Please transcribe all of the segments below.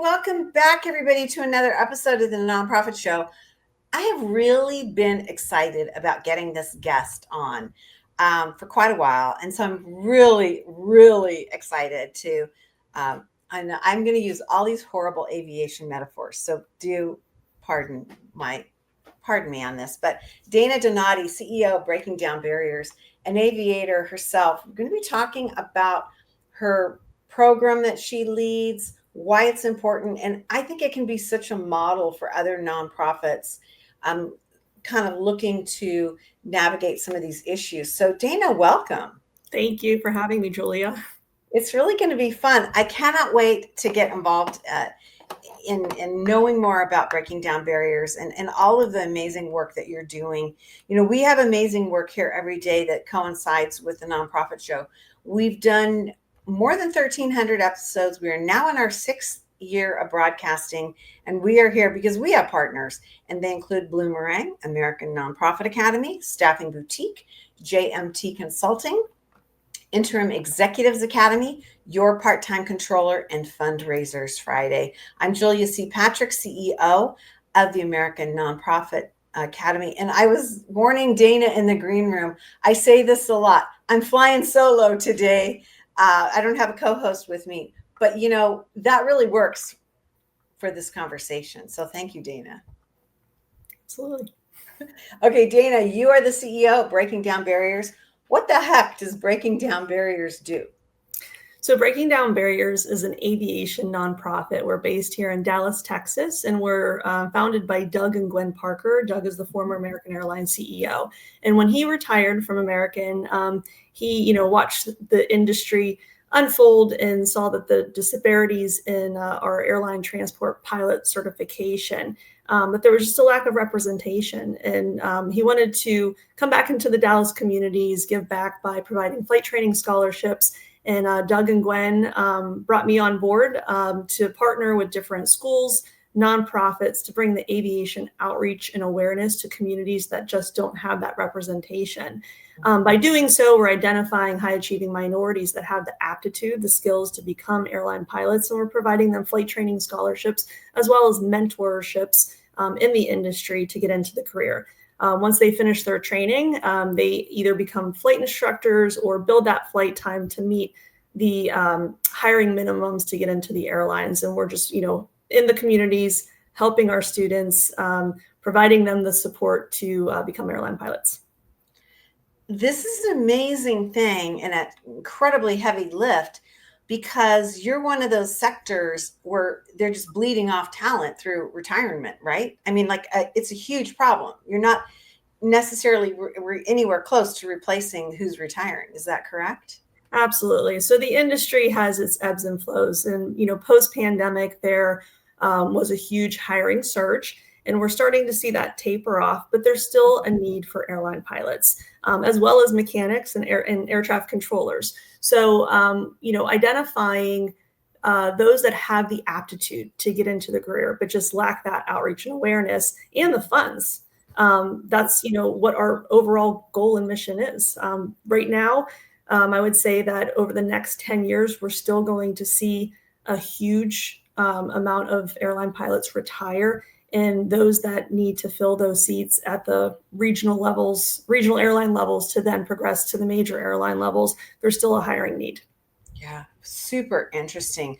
welcome back, everybody, to another episode of the Nonprofit Show. I have really been excited about getting this guest on for quite a while. And so I'm really, really excited to, I'm going to use all these horrible aviation metaphors. So do pardon me on this, but Dana Donati, CEO of Breaking Down Barriers, an aviator herself, we're going to be talking about her program that she leads, why it's important. And I think it can be such a model for other nonprofits kind of looking to navigate some of these issues. So Dana, welcome. Thank you for having me, Julia. It's really going to be fun. I cannot wait to get involved in knowing more about breaking down barriers and all of the amazing work that you're doing. You know, we have amazing work here every day that coincides with the Nonprofit Show. We've done more than 1,300 episodes. We are now in our 6th year of broadcasting, and we are here because we have partners, and they include Bloomerang, American Nonprofit Academy, Staffing Boutique, JMT Consulting, Interim Executives Academy, Your Part-Time Controller, and Fundraisers Friday. I'm Julia C. Patrick, CEO of the American Nonprofit Academy. And I was warning Dana in the green room. I say this a lot. I'm flying solo today. I don't have a co-host with me, but you know, that really works for this conversation. So thank you, Dana. Absolutely. Okay, Dana, you are the CEO of Breaking Down Barriers. What the heck does Breaking Down Barriers do? So Breaking Down Barriers is an aviation nonprofit. We're based here in Dallas, Texas, and we're founded by Doug and Gwen Parker. Doug is the former American Airlines CEO. And when he retired from American, he watched the industry unfold and saw that the disparities in our airline transport pilot certification, that there was just a lack of representation. And he wanted to come back into the Dallas communities, give back by providing flight training scholarships. And Doug and Gwen brought me on board to partner with different schools, nonprofits, to bring the aviation outreach and awareness to communities that just don't have that representation. By doing so, we're identifying high-achieving minorities that have the aptitude, the skills to become airline pilots, and we're providing them flight training scholarships as well as mentorships in the industry to get into the career. Once they finish their training, they either become flight instructors or build that flight time to meet the hiring minimums to get into the airlines. And we're just, in the communities, helping our students, providing them the support to become airline pilots. This is an amazing thing and an incredibly heavy lift, because you're one of those sectors where they're just bleeding off talent through retirement, right? I mean, it's a huge problem. You're not necessarily anywhere close to replacing who's retiring. Is that correct? Absolutely. So the industry has its ebbs and flows, and post-pandemic, there was a huge hiring surge, and we're starting to see that taper off. But there's still a need for airline pilots, as well as mechanics and air traffic controllers. So identifying those that have the aptitude to get into the career, but just lack that outreach and awareness and the funds. That's what our overall goal and mission is. Right now, I would say that over the next 10 years, we're still going to see a huge amount of airline pilots retire, and those that need to fill those seats at the regional airline levels to then progress to the major airline levels, there's still a hiring need. Yeah, super interesting.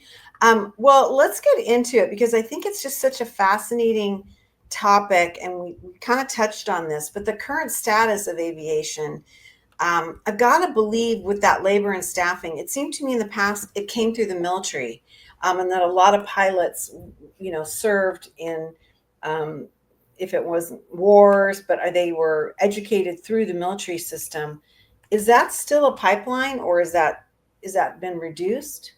Well, let's get into it, because I think it's just such a fascinating topic, and we kind of touched on this, but the current status of aviation, I've got to believe with that labor and staffing, it seemed to me in the past, it came through the military, and that a lot of pilots, served in, if it wasn't wars, but they were educated through the military system. Is that still a pipeline, or is that been reduced?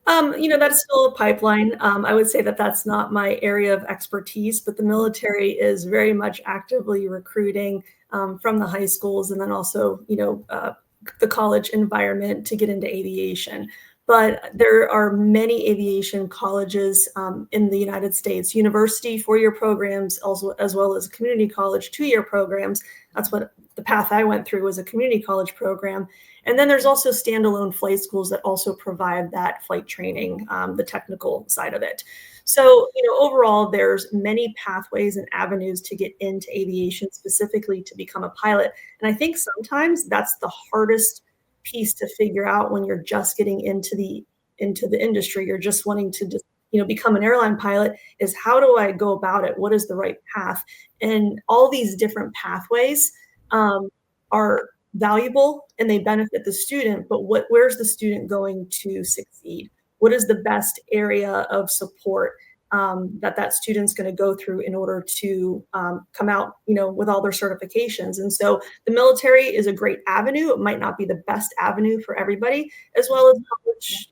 That's still a pipeline. I would say that that's not my area of expertise, but the military is very much actively recruiting from the high schools, and then also, the college environment to get into aviation. But there are many aviation colleges in the United States, university 4-year programs, also as well as community college 2-year programs. That's what the path I went through, was a community college program. And then there's also standalone flight schools that also provide that flight training, the technical side of it. So, overall, there's many pathways and avenues to get into aviation, specifically to become a pilot. And I think sometimes that's the hardest piece to figure out when you're just getting into the industry. You're just wanting to just, become an airline pilot, is how do I go about it? What is the right path? And all these different pathways are valuable and they benefit the student, but where's the student going to succeed? What is the best area of support that student's going to go through in order to come out, with all their certifications? And so the military is a great avenue. It might not be the best avenue for everybody, as well as college,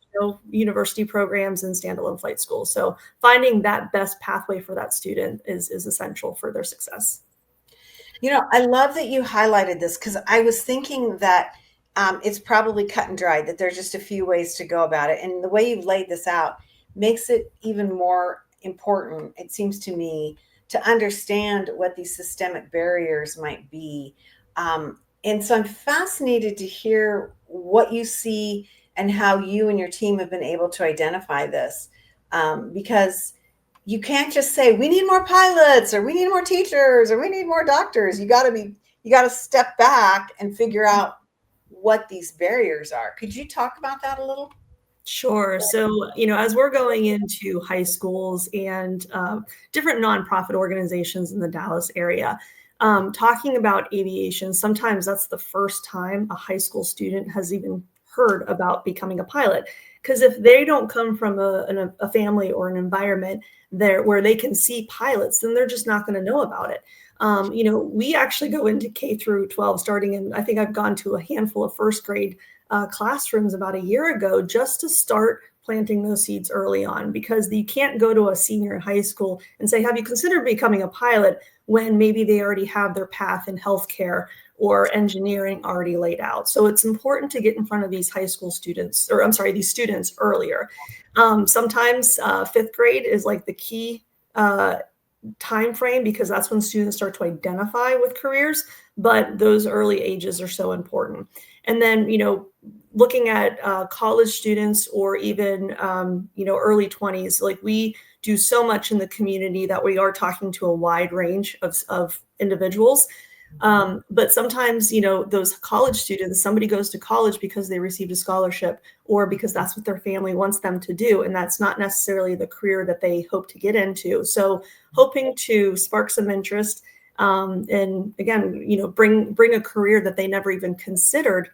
university programs and standalone flight schools. So finding that best pathway for that student is essential for their success. I love that you highlighted this, because I was thinking that it's probably cut and dried, that there's just a few ways to go about it. And the way you've laid this out makes it even more important, it seems to me, to understand what these systemic barriers might be. And so I'm fascinated to hear what you see and how you and your team have been able to identify this. Because you can't just say we need more pilots, or we need more teachers, or we need more doctors. You got to step back and figure out what these barriers are. Could you talk about that a little? Sure. So, as we're going into high schools and different nonprofit organizations in the Dallas area, talking about aviation, sometimes that's the first time a high school student has even heard about becoming a pilot. Because if they don't come from a family or an environment there where they can see pilots, then they're just not going to know about it. We actually go into K through 12, starting in, I think I've gone to a handful of first grade classrooms about a year ago, just to start planting those seeds early on, because you can't go to a senior in high school and say, have you considered becoming a pilot, when maybe they already have their path in healthcare or engineering already laid out. So it's important to get in front of these high school students, or I'm sorry, these students earlier. Sometimes fifth grade is like the key time frame, because that's when students start to identify with careers, but those early ages are so important. And then, looking at college students, or even, early 20s, like we do so much in the community that we are talking to a wide range of individuals. But sometimes, those college students, somebody goes to college because they received a scholarship, or because that's what their family wants them to do. And that's not necessarily the career that they hope to get into. So hoping to spark some interest, and again, bring a career that they never even considered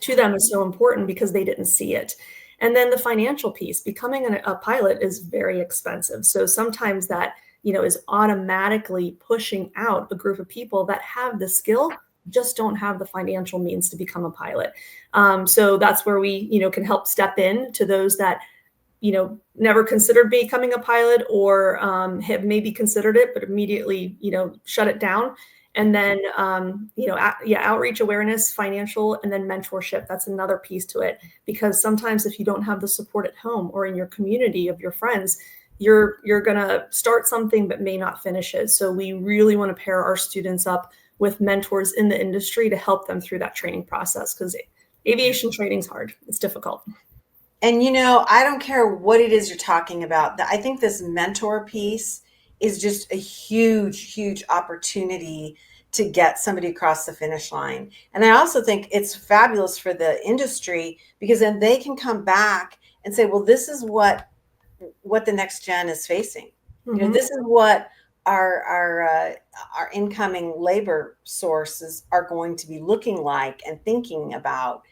to them is so important, because they didn't see it. And then the financial piece, becoming a pilot is very expensive. So sometimes that, is automatically pushing out a group of people that have the skill, just don't have the financial means to become a pilot. So that's where we, can help step in to those that, never considered becoming a pilot, or have maybe considered it, but immediately, shut it down. And then, outreach, awareness, financial, and then mentorship. That's another piece to it, because sometimes if you don't have the support at home or in your community of your friends, you're going to start something but may not finish it. So we really want to pair our students up with mentors in the industry to help them through that training process, because aviation training is hard. It's difficult. And I don't care what it is you're talking about. I think this mentor piece is just a huge, huge opportunity to get somebody across the finish line. And I also think it's fabulous for the industry, because then they can come back and say, well, this is what the next gen is facing. Mm-hmm. This is what our incoming labor sources are going to be looking like and thinking about.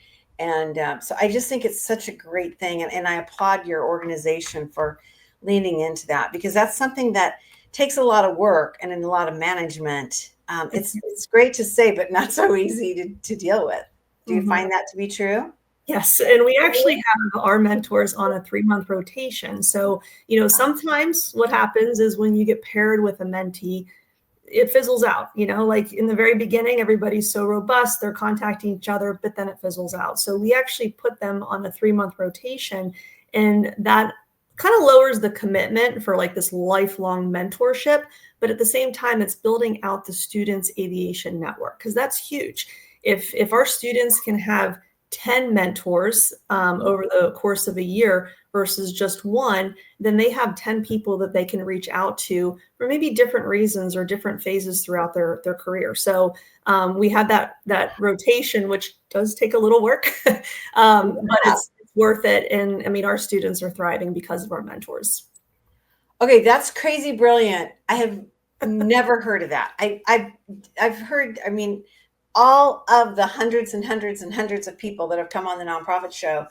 And so I just think it's such a great thing. And I applaud your organization for leaning into that, because that's something that takes a lot of work and a lot of management. It's great to say, but not so easy to deal with. Do you find that to be true? Yes. And we actually have our mentors on a 3-month rotation. So, sometimes what happens is when you get paired with a mentee, it fizzles out, like in the very beginning, everybody's so robust, they're contacting each other, but then it fizzles out. So we actually put them on a 3-month rotation, and that kind of lowers the commitment for like this lifelong mentorship. But at the same time, it's building out the students' aviation network, because that's huge. If our students can have 10 mentors over the course of a year versus just one, then they have 10 people that they can reach out to for maybe different reasons or different phases throughout their career. So we have that rotation, which does take a little work, but it's worth it. And I mean, our students are thriving because of our mentors. Okay, that's crazy brilliant. I have never heard of that. I've heard, I mean, all of the hundreds and hundreds and hundreds of people that have come on the nonprofit show,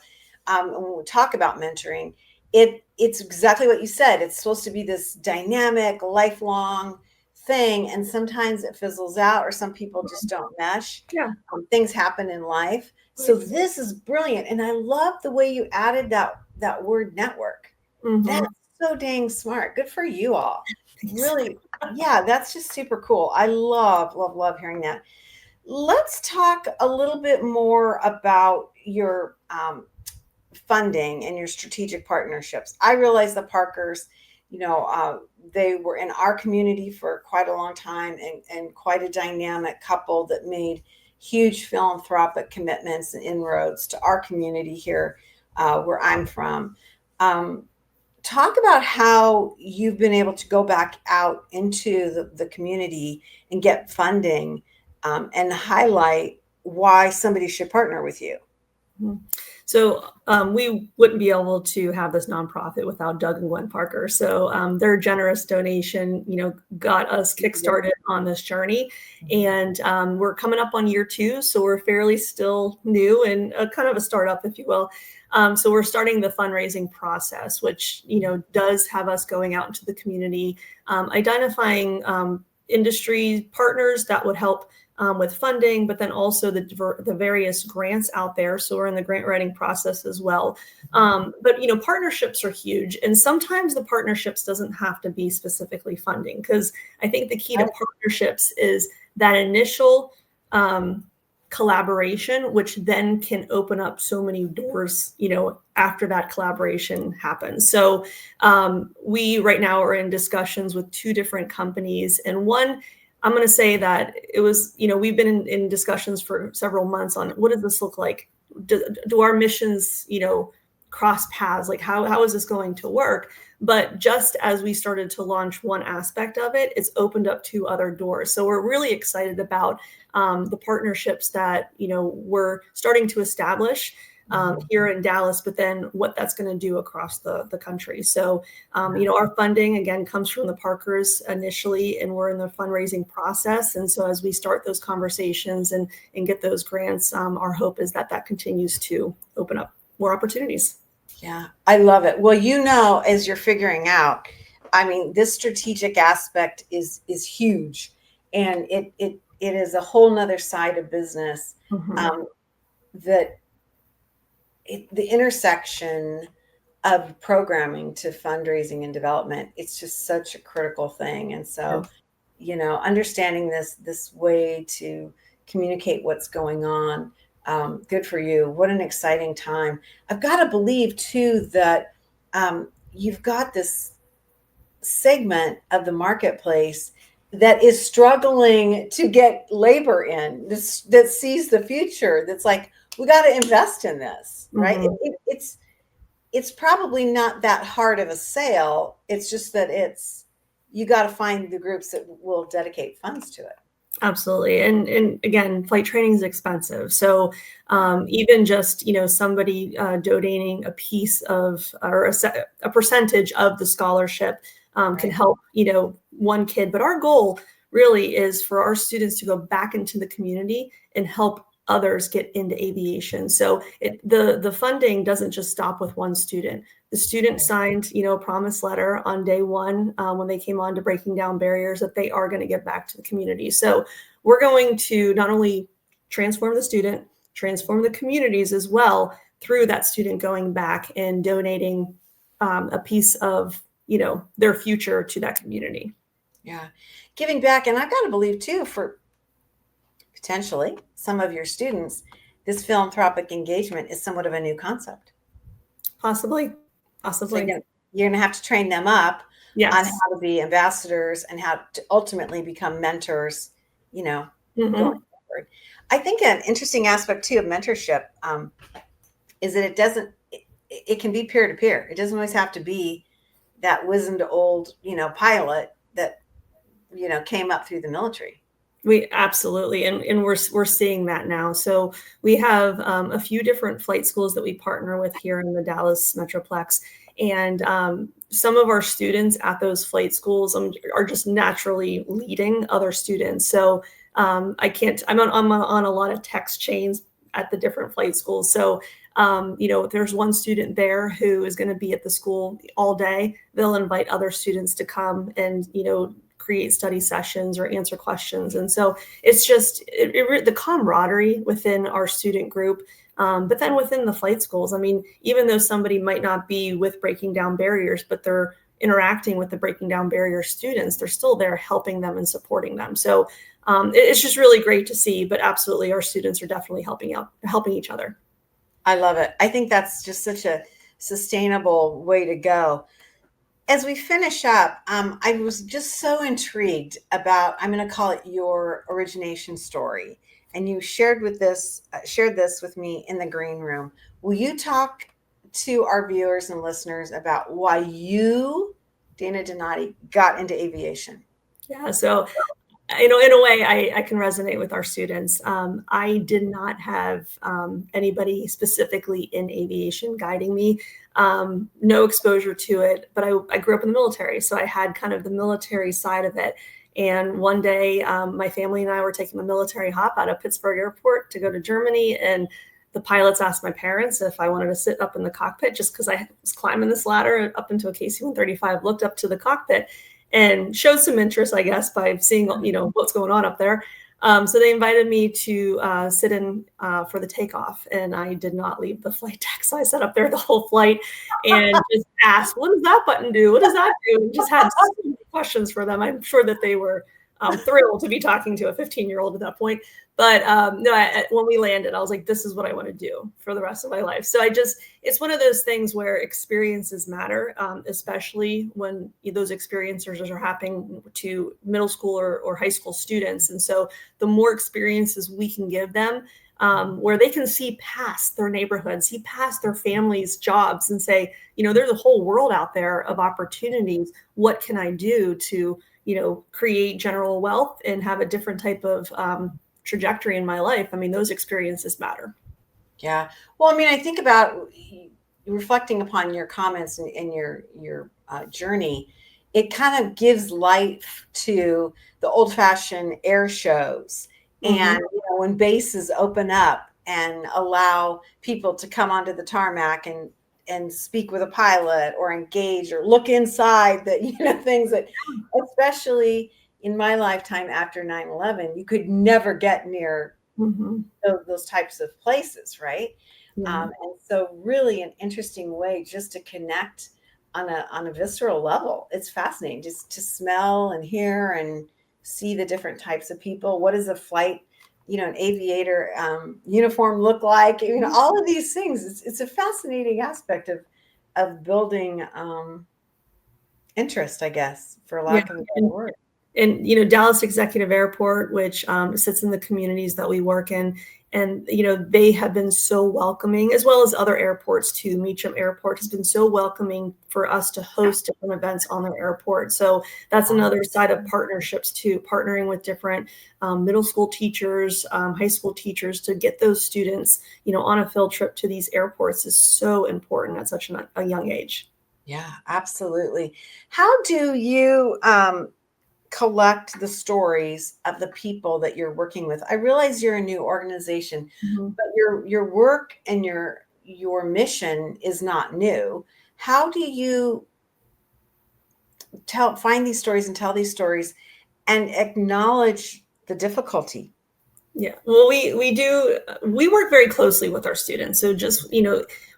when we talk about mentoring, it's exactly what you said. It's supposed to be this dynamic, lifelong thing, and sometimes it fizzles out, or some people just don't mesh. Yeah. Things happen in life. So this is brilliant, and I love the way you added that word network. That's so dang smart. Good for you all. Really, yeah, that's just super cool. I love, love, love hearing that. Let's talk a little bit more about your funding and your strategic partnerships. I realize the Parkers, they were in our community for quite a long time, and quite a dynamic couple that made huge philanthropic commitments and inroads to our community here, where I'm from. Talk about how you've been able to go back out into the community and get funding, and highlight why somebody should partner with you. So we wouldn't be able to have this nonprofit without Doug and Gwen Parker. So their generous donation, got us kickstarted on this journey. And we're coming up on year 2, so we're fairly still new and kind of a startup, if you will. So we're starting the fundraising process, which does have us going out into the community, identifying industry partners that would help with funding, but then also the various grants out there. So we're in the grant writing process as well. But partnerships are huge, and sometimes the partnerships doesn't have to be specifically funding, because I think the key to partnerships is that initial collaboration, which then can open up so many doors, after that collaboration happens. So we right now are in discussions with 2 different companies, and one, I'm going to say that it was, we've been in discussions for several months on what does this look like? Do our missions, cross paths? Like how is this going to work? But just as we started to launch one aspect of it, it's opened up 2 other doors. So we're really excited about the partnerships that, we're starting to establish here in Dallas, but then what that's going to do across the country. So, our funding, again, comes from the Parkers initially, and we're in the fundraising process. And so as we start those conversations and get those grants, our hope is that continues to open up more opportunities. Yeah, I love it. Well, as you're figuring out, I mean, this strategic aspect is huge, and it is a whole nother side of business, that the intersection of programming to fundraising and development, it's just such a critical thing. And so, understanding this way to communicate what's going on, good for you. What an exciting time. I've got to believe too that you've got this segment of the marketplace that is struggling to get labor in, that sees the future, that's like, we got to invest in this, right? It's probably not that hard of a sale. It's just that you got to find the groups that will dedicate funds to it. Absolutely. And again, flight training is expensive. So even just, somebody donating a piece of, or a percentage of the scholarship can help, one kid. But our goal really is for our students to go back into the community and help others get into aviation. So the funding doesn't just stop with one student. The student signed, a promise letter on day 1 when they came on to Breaking Down Barriers that they are going to give back to the community. So we're going to not only transform the student, transform the communities as well through that student going back and donating a piece of, their future to that community. Yeah. Giving back. And I've got to believe too, for potentially some of your students, this philanthropic engagement is somewhat of a new concept. Possibly. So you're going to have to train them up on how to be ambassadors and how to ultimately become mentors, going forward. I think an interesting aspect too of mentorship is that it can be peer to peer. It doesn't always have to be that wizened old, pilot that, came up through the military. We absolutely, and we're seeing that now. So we have a few different flight schools that we partner with here in the Dallas Metroplex, and some of our students at those flight schools are just naturally leading other students. So I can't. I'm on a lot of text chains at the different flight schools. So if there's one student there who is going to be at the school all day, they'll invite other students to come and create study sessions or answer questions. And so it's just the camaraderie within our student group. But then within the flight schools, I mean, even though somebody might not be with Breaking Down Barriers, but they're interacting with the Breaking Down Barrier students, they're still there helping them and supporting them. So it's just really great to see. But absolutely, our students are definitely helping each other. I love it. I think that's just such a sustainable way to go. As we finish up, I was just so intrigued about, I'm going to call it your origination story. And you shared this with me in the green room. Will you talk to our viewers and listeners about why you, Dana Donati, got into aviation? Yeah. So in a way, I can resonate with our students. I did not have anybody specifically in aviation guiding me, no exposure to it, but I grew up in the military. So I had kind of the military side of it. And one day, my family and I were taking a military hop out of Pittsburgh Airport to go to Germany. And the pilots asked my parents if I wanted to sit up in the cockpit just because I was climbing this ladder up into a KC-135, looked up to the cockpit and showed some interest, I guess, by seeing, what's going on up there. So they invited me to sit in for the takeoff, and I did not leave the flight deck. So I sat up there the whole flight and just asked, what does that button do? What does that do? And just had so many questions for them. I'm sure that they were thrilled to be talking to a 15-year-old at that point. But when we landed, I was like, this is what I want to do for the rest of my life. So it's one of those things where experiences matter, especially when those experiences are happening to middle school or high school students. And so the more experiences we can give them, where they can see past their neighborhood, see past their families' jobs and say, there's a whole world out there of opportunities. What can I do to, create general wealth and have a different type of trajectory in my life? I mean, those experiences matter. Yeah. Well, I mean, I think about reflecting upon your comments and your journey. It kind of gives life to the old-fashioned air shows, and when bases open up and allow people to come onto the tarmac and speak with a pilot or engage or look inside the things that, especially in my lifetime after 9/11, you could never get near those types of places, right? And so really an interesting way just to connect on a visceral level. It's fascinating just to smell and hear and see the different types of people. What does a flight, an aviator uniform look like? All of these things. It's a fascinating aspect of building interest, I guess, for lack of a better word. And Dallas Executive Airport, which sits in the communities that we work in, and they have been so welcoming, as well as other airports too. Meacham Airport has been so welcoming for us to host different events on their airport. So that's another side of partnerships too, partnering with different middle school teachers, high school teachers to get those students, on a field trip to these airports is so important at such a young age. Yeah, absolutely. How do you collect the stories of the people that you're working with? I realize you're a new organization, but your work and your mission is not new. How do you find these stories and tell these stories and acknowledge the difficulty? Yeah, well, we work very closely with our students. So just,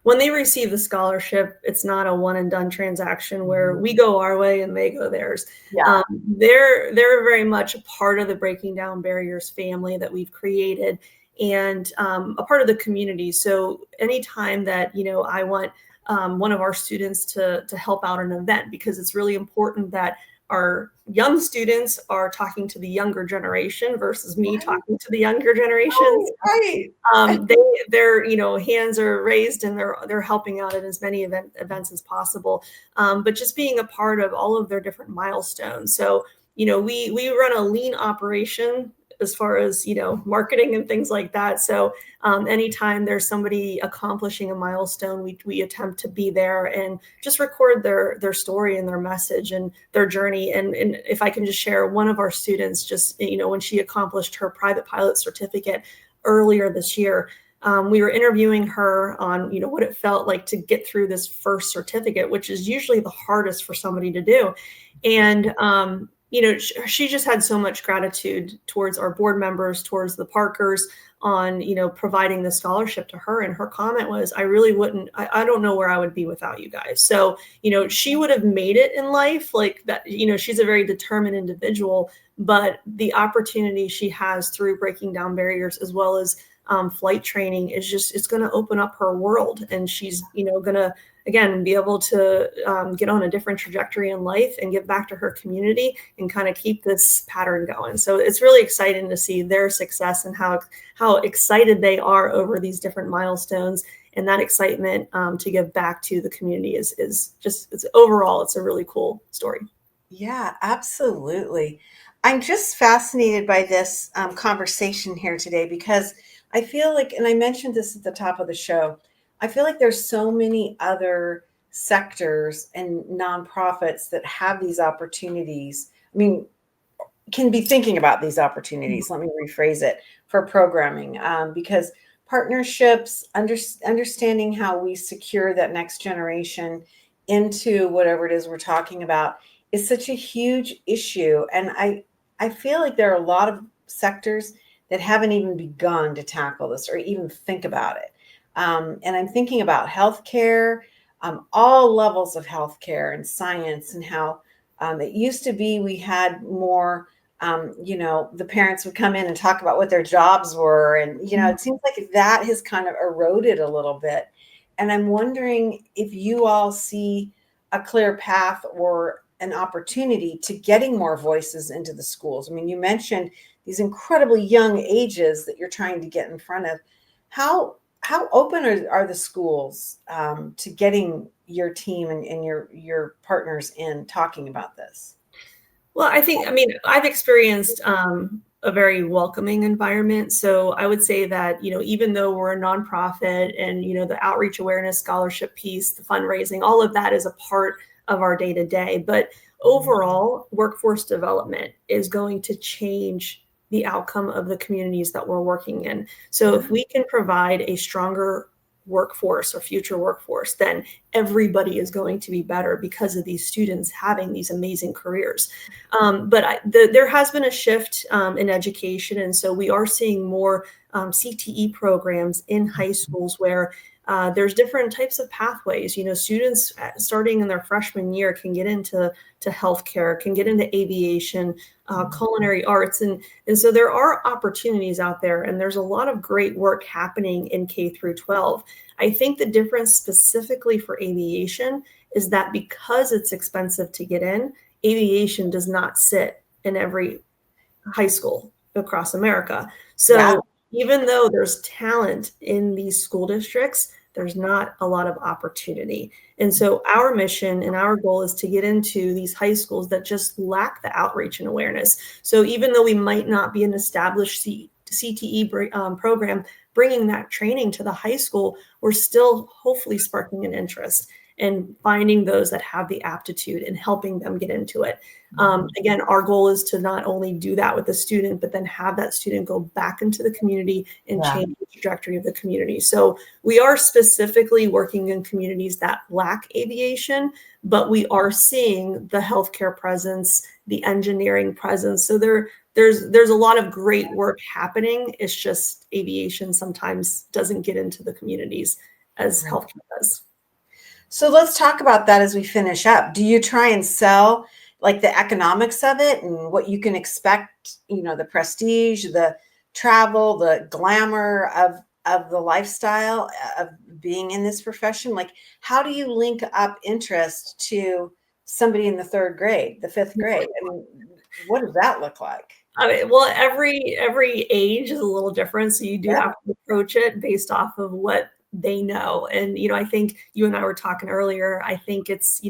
when they receive the scholarship, it's not a one and done transaction where we go our way and they go theirs. Yeah. They're very much a part of the Breaking Down Barriers family that we've created, and a part of the community. So anytime that, I want one of our students to help out an event, because it's really important that our young students are talking to the younger generation versus me Right, talking to the younger generations. right. Their hands are raised and they're helping out at as many events as possible. But just being a part of all of their different milestones. So we run a lean operation as far as marketing and things like that. So anytime there's somebody accomplishing a milestone, we attempt to be there and just record their story and their message and their journey. And if I can just share, one of our students just when she accomplished her private pilot certificate earlier this year, we were interviewing her on what it felt like to get through this first certificate, which is usually the hardest for somebody to do. And she just had so much gratitude towards our board members, towards the Parkers, on providing the scholarship to her. And her comment was, I don't know where I would be without you guys. So she would have made it in life like that. She's a very determined individual, but the opportunity she has through breaking down barriers, as well as flight training, it's going to open up her world, and she's going to again be able to get on a different trajectory in life and give back to her community and kind of keep this pattern going. So it's really exciting to see their success and how excited they are over these different milestones, and that excitement to give back to the community is it's overall, it's a really cool story. Yeah, absolutely. I'm just fascinated by this conversation here today because I feel like, and I mentioned this at the top of the show, I feel like there's so many other sectors and nonprofits that have these opportunities. I mean, can be thinking about these opportunities. Let me rephrase it for programming, because partnerships, understanding how we secure that next generation into whatever it is we're talking about is such a huge issue. And I feel like there are a lot of sectors that haven't even begun to tackle this or even think about it. And I'm thinking about healthcare, all levels of healthcare and science, and how it used to be we had more the parents would come in and talk about what their jobs were. And, it seems like that has kind of eroded a little bit. And I'm wondering if you all see a clear path or an opportunity to getting more voices into the schools. I mean, you mentioned these incredibly young ages that you're trying to get in front of. How open are the schools to getting your team and your partners in talking about this? Well, I've experienced a very welcoming environment. So I would say that, even though we're a nonprofit and, the outreach awareness scholarship piece, the fundraising, all of that is a part of our day to day. But overall, workforce development is going to change the outcome of the communities that we're working in. So if we can provide a stronger workforce or future workforce, then everybody is going to be better because of these students having these amazing careers. There has been a shift in education, and so we are seeing more CTE programs in high schools where there's different types of pathways. Students starting in their freshman year can get into healthcare, can get into aviation, culinary arts, and so there are opportunities out there, and there's a lot of great work happening in K through 12. I think the difference specifically for aviation is that because it's expensive to get in, aviation does not sit in every high school across America. Yeah. So even though there's talent in these school districts, there's not a lot of opportunity. And so our mission and our goal is to get into these high schools that just lack the outreach and awareness. So even though we might not be an established CTE program, bringing that training to the high school, we're still hopefully sparking an interest and finding those that have the aptitude and helping them get into it. Again, our goal is to not only do that with the student, but then have that student go back into the community and change the trajectory of the community. So we are specifically working in communities that lack aviation, but we are seeing the healthcare presence, the engineering presence. So there's a lot of great work happening. It's just aviation sometimes doesn't get into the communities as healthcare does. So let's talk about that as we finish up. Do you try and sell like the economics of it and what you can expect, the prestige, the travel, the glamour of the lifestyle of being in this profession? Like, how do you link up interest to somebody in the third grade, the fifth grade? I mean, what does that look like? I mean, well, every age is a little different, so you do Yeah. have to approach it based off of what they know. And I think you and I were talking earlier. I think it's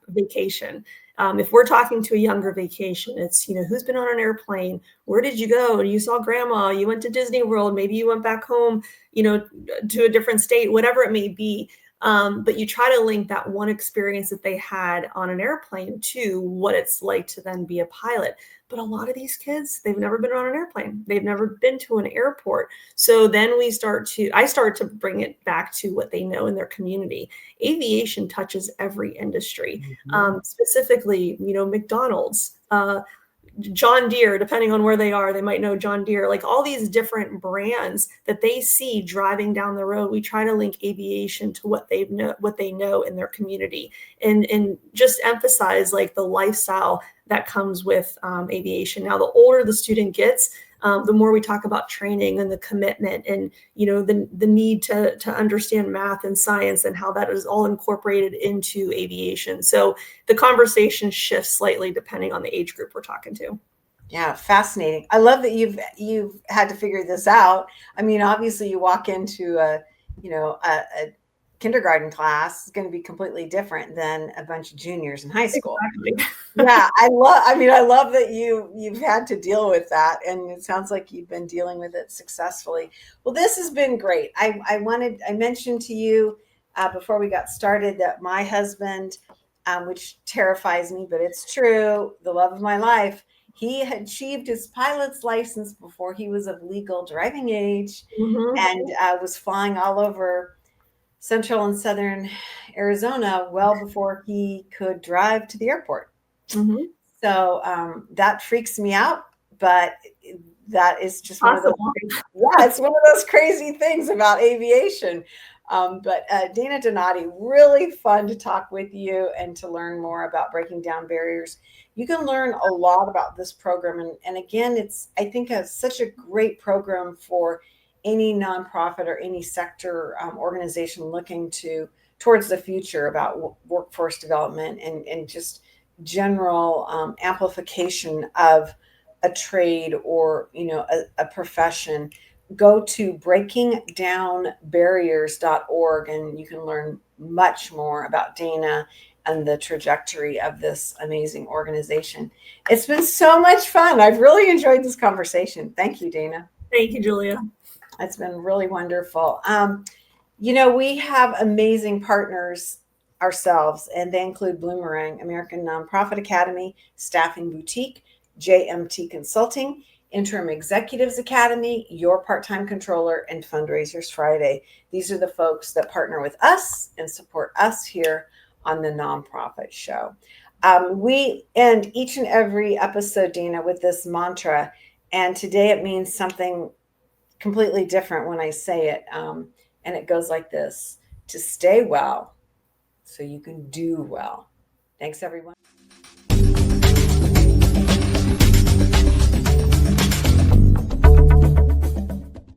vacation. If we're talking to a younger vacation, it's who's been on an airplane, where did you go? You saw grandma, you went to Disney World, maybe you went back home, to a different state, whatever it may be. But you try to link that one experience that they had on an airplane to what it's like to then be a pilot. But a lot of these kids, they've never been on an airplane. They've never been to an airport. So then I start to bring it back to what they know in their community. Aviation touches every industry, Mhm. specifically, McDonald's, John Deere, depending on where they are, they might know John Deere, like all these different brands that they see driving down the road. We try to link aviation to what they know in their community, and just emphasize like the lifestyle that comes with aviation. Now, the older the student gets, the more we talk about training and the commitment, and the need to understand math and science and how that is all incorporated into aviation. So the conversation shifts slightly depending on the age group we're talking to. Yeah, fascinating. I love that you've had to figure this out. I mean, obviously, you walk into a kindergarten class is going to be completely different than a bunch of juniors in high school. Exactly. Yeah, I love that you've had to deal with that, and it sounds like you've been dealing with it successfully. Well, this has been great. I mentioned to you before we got started that my husband, which terrifies me, but it's true, the love of my life, he had achieved his pilot's license before he was of legal driving age, Mm-hmm. and was flying all over central and southern Arizona well before he could drive to the airport. Mm-hmm. So that freaks me out, but that is just one of those. Possible. Yeah, it's one of those crazy things about aviation. But Dana Donati, really fun to talk with you and to learn more about breaking down barriers. You can learn a lot about this program, and again, it's I think such a great program for any nonprofit or any sector organization looking towards the future about workforce development and just general amplification of a trade or a profession. Go to breakingdownbarriers.org and you can learn much more about Dana and the trajectory of this amazing organization. It's been so much fun. I've really enjoyed this conversation. Thank you, Dana. Thank you, Julia. It's been really wonderful. We have amazing partners ourselves, and they include Bloomerang, American Nonprofit Academy, Staffing Boutique, JMT Consulting, Interim Executives Academy, Your Part-Time Controller, and Fundraisers Friday. These are the folks that partner with us and support us here on the Nonprofit Show. We end each and every episode, Dana, with this mantra, and today it means something completely different when I say it. And it goes like this: to stay well so you can do well. Thanks, everyone.